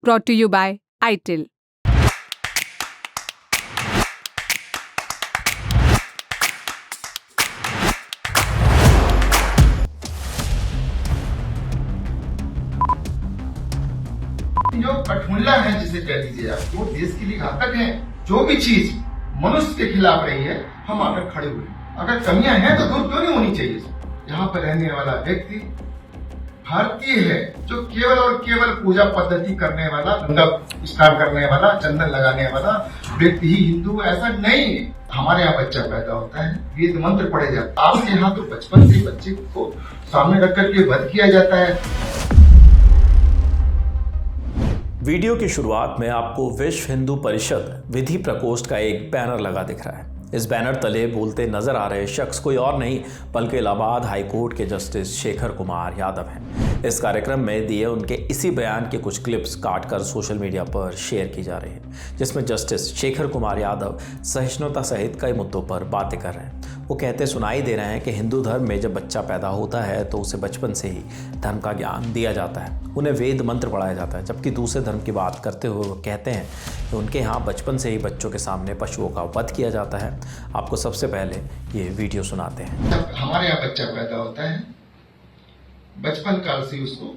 brought to you by ITIL. जो कठमुल्ला है जिसे कह दीजिए आप, वो देश के लिए घातक है। जो भी चीज मनुष्य के खिलाफ रही है, हम आकर खड़े हुए हैं। अगर कमियां हैं तो दूर क्यों नहीं होनी चाहिए। यहाँ पर रहने वाला व्यक्ति भारतीय है, जो केवल और केवल पूजा पद्धति करने वाला, मंडप स्टार्ट करने वाला, चंदन लगाने वाला व्यक्ति ही हिंदू, ऐसा नहीं है। हमारे यहाँ बच्चा पैदा होता है, वेद मंत्र पढ़े जाते हैं। आपके यहाँ तो बचपन से बच्चे को सामने रख करके वध किया जाता है। वीडियो की शुरुआत में आपको विश्व हिंदू परिषद विधि प्रकोष्ठ का एक बैनर लगा दिख रहा है। इस बैनर तले बोलते नजर आ रहे शख्स कोई और नहीं बल्कि इलाहाबाद हाईकोर्ट के जस्टिस शेखर कुमार यादव हैं। इस कार्यक्रम में दिए उनके इसी बयान के कुछ क्लिप्स काटकर सोशल मीडिया पर शेयर की जा रही है, जिसमें जस्टिस शेखर कुमार यादव सहिष्णुता सहित कई मुद्दों पर बातें कर रहे हैं। वो कहते सुनाई दे रहे हैं कि हिंदू धर्म में जब बच्चा पैदा होता है तो उसे बचपन से ही धर्म का ज्ञान दिया जाता है, उन्हें वेद मंत्र पढ़ाया जाता है। जबकि दूसरे धर्म की बात करते हुए वो कहते हैं कि उनके यहाँ बचपन से ही बच्चों के सामने पशुओं का वध किया जाता है। आपको सबसे पहले ये वीडियो सुनाते हैं। जब हमारे यहाँ बच्चा पैदा होता है, बचपन काल से उसको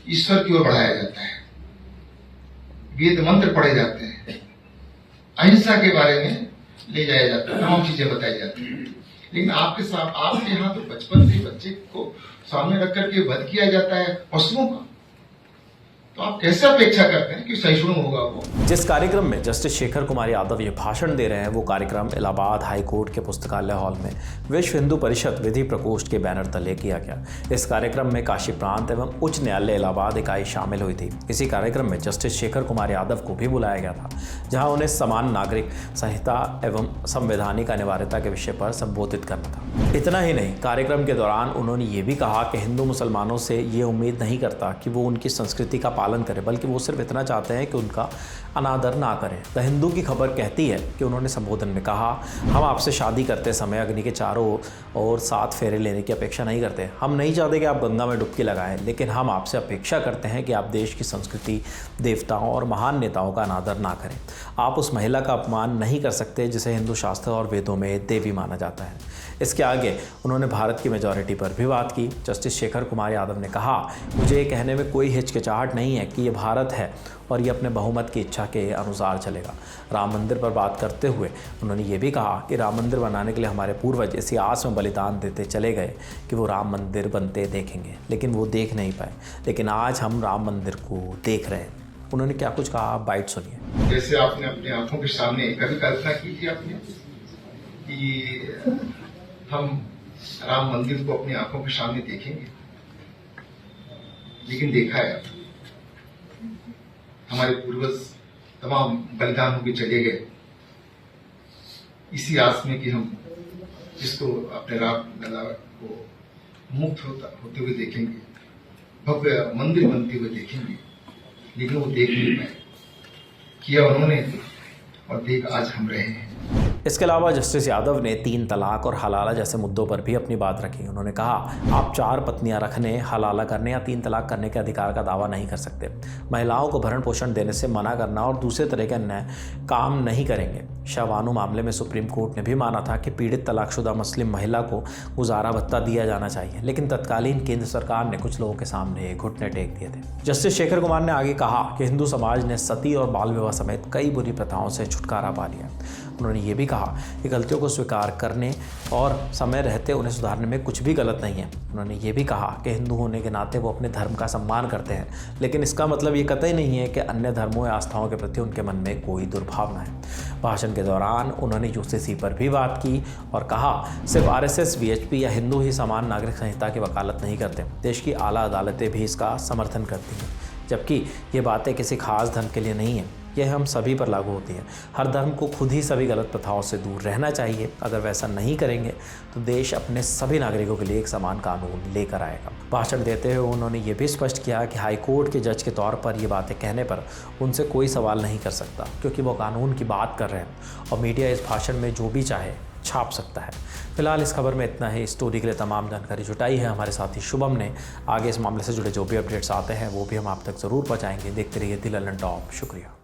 ईश्वर की ओर बढ़ाया जाता है, वेद मंत्र पढ़े जाते हैं, अहिंसा के बारे में ले जाया जाता है, तमाम चीजें बताई जाती हैं। लेकिन आपके यहाँ तो बचपन से बच्चे को सामने रख करके वध किया जाता है पशुओं का, तो आप कैसे अपेक्षा करते हैं कि सहिष्णु होगा वो। जिस कार्यक्रम में जस्टिस शेखर कुमार यादव ये भाषण दे रहे हैं, वो कार्यक्रम इलाहाबाद हाईकोर्ट के पुस्तकालय हॉल में विश्व हिंदू परिषद विधि प्रकोष्ठ के बैनर तले किया गया। इस कार्यक्रम में काशी प्रांत एवं उच्च न्यायालय इलाहाबाद इकाई शामिल हुई थी। इसी कार्यक्रम में जस्टिस शेखर कुमार यादव को भी बुलाया गया था, जहाँ उन्हें समान नागरिक संहिता एवं संवैधानिक अनिवार्यता के विषय पर संबोधित करना था। इतना ही नहीं, कार्यक्रम के दौरान उन्होंने ये भी कहा कि हिंदू मुसलमानों से ये उम्मीद नहीं करता कि वो उनकी संस्कृति का पालन करें, बल्कि वो सिर्फ इतना चाहते हैं कि उनका अनादर ना करें। द हिंदू की खबर कहती है कि उन्होंने संबोधन में कहा, हम आपसे शादी करते समय अग्नि के चारों ओर 7 फेरे लेने की अपेक्षा नहीं करते। हम नहीं चाहते कि आप गंगा में डुबकी लगाएं, लेकिन हम आपसे अपेक्षा करते हैं कि आप देश की संस्कृति, देवताओं और महान नेताओं का अनादर ना करें। आप उस महिला का अपमान नहीं कर सकते जिसे हिंदू शास्त्र और वेदों में देवी माना जाता है। इसके आगे उन्होंने भारत की मेजॉरिटी पर भी बात की। जस्टिस शेखर कुमार यादव ने कहा, मुझे ये कहने में कोई हिचकिचाहट नहीं है कि ये भारत है और ये अपने बहुमत की इच्छा के अनुसार चलेगा। राम मंदिर पर बात करते हुए उन्होंने ये भी कहा कि राम मंदिर बनाने के लिए हमारे पूर्वज इसी आस में बलिदान देते चले गए कि वो राम मंदिर बनते देखेंगे, लेकिन वो देख नहीं पाए। लेकिन आज हम राम मंदिर को देख रहे हैं। उन्होंने क्या कुछ कहा, आप बाइट सुनिए। जैसे आपने अपने आंखों के सामने कभी कल्पना की थी आपने कि हम राम मंदिर को अपनी आंखों के सामने देखेंगे, लेकिन देखा है हमारे पूर्वज तमाम बलिदान होकर चले गए इसी आस में कि हम इसको अपने राम लला को मुक्त होते हुए देखेंगे, भव्य मंदिर बनते हुए देखेंगे, लेकिन वो देख नहीं पाए। किया उन्होंने और देख आज हम रहे हैं। इसके अलावा जस्टिस यादव ने 3 तलाक और हलाला जैसे मुद्दों पर भी अपनी बात रखी। उन्होंने कहा, आप 4 पत्नियां रखने, हलाला करने या 3 तलाक करने के अधिकार का दावा नहीं कर सकते। महिलाओं को भरण पोषण देने से मना करना और दूसरे तरह के अन्य काम नहीं करेंगे। शवानु मामले में सुप्रीम कोर्ट ने भी माना था कि पीड़ित तलाकशुदा मुस्लिम महिला को गुजारा भत्ता दिया जाना चाहिए, लेकिन तत्कालीन केंद्र सरकार ने कुछ लोगों के सामने घुटने टेक दिए थे। जस्टिस शेखर कुमार ने आगे कहा कि हिंदू समाज ने सती और बाल विवाह समेत कई बुरी प्रथाओं से छुटकारा पा लिया। उन्होंने ये भी कहा कि गलतियों को स्वीकार करने और समय रहते उन्हें सुधारने में कुछ भी गलत नहीं है। उन्होंने ये भी कहा कि हिंदू होने के नाते वो अपने धर्म का सम्मान करते हैं, लेकिन इसका मतलब ये कतई नहीं है कि अन्य धर्मों या आस्थाओं के प्रति उनके मन में कोई दुर्भावना है। भाषण के दौरान उन्होंने यूसीसी पर भी बात की और कहा, सिर्फ आरएसएस, वीएचपी या हिंदू ही समान नागरिक संहिता की वकालत नहीं करते, देश की आला अदालतें भी इसका समर्थन करती हैं। जबकि ये बातें किसी खास धर्म के लिए नहीं है, यह हम सभी पर लागू होती है। हर धर्म को खुद ही सभी गलत प्रथाओं से दूर रहना चाहिए। अगर वैसा नहीं करेंगे तो देश अपने सभी नागरिकों के लिए एक समान कानून लेकर आएगा। भाषण देते हुए उन्होंने ये भी स्पष्ट किया कि हाईकोर्ट के जज के तौर पर ये बातें कहने पर उनसे कोई सवाल नहीं कर सकता, क्योंकि वो कानून की बात कर रहे हैं और मीडिया इस भाषण में जो भी चाहे छाप सकता है। फिलहाल इस खबर में इतना ही। इस स्टोरी के लिए तमाम जानकारी जुटाई है हमारे साथी शुभम ने। आगे इस मामले से जुड़े जो भी अपडेट्स आते हैं वो भी हम आप तक ज़रूर पहुँचाएंगे। देखते रहिए दी ललन टॉप। शुक्रिया।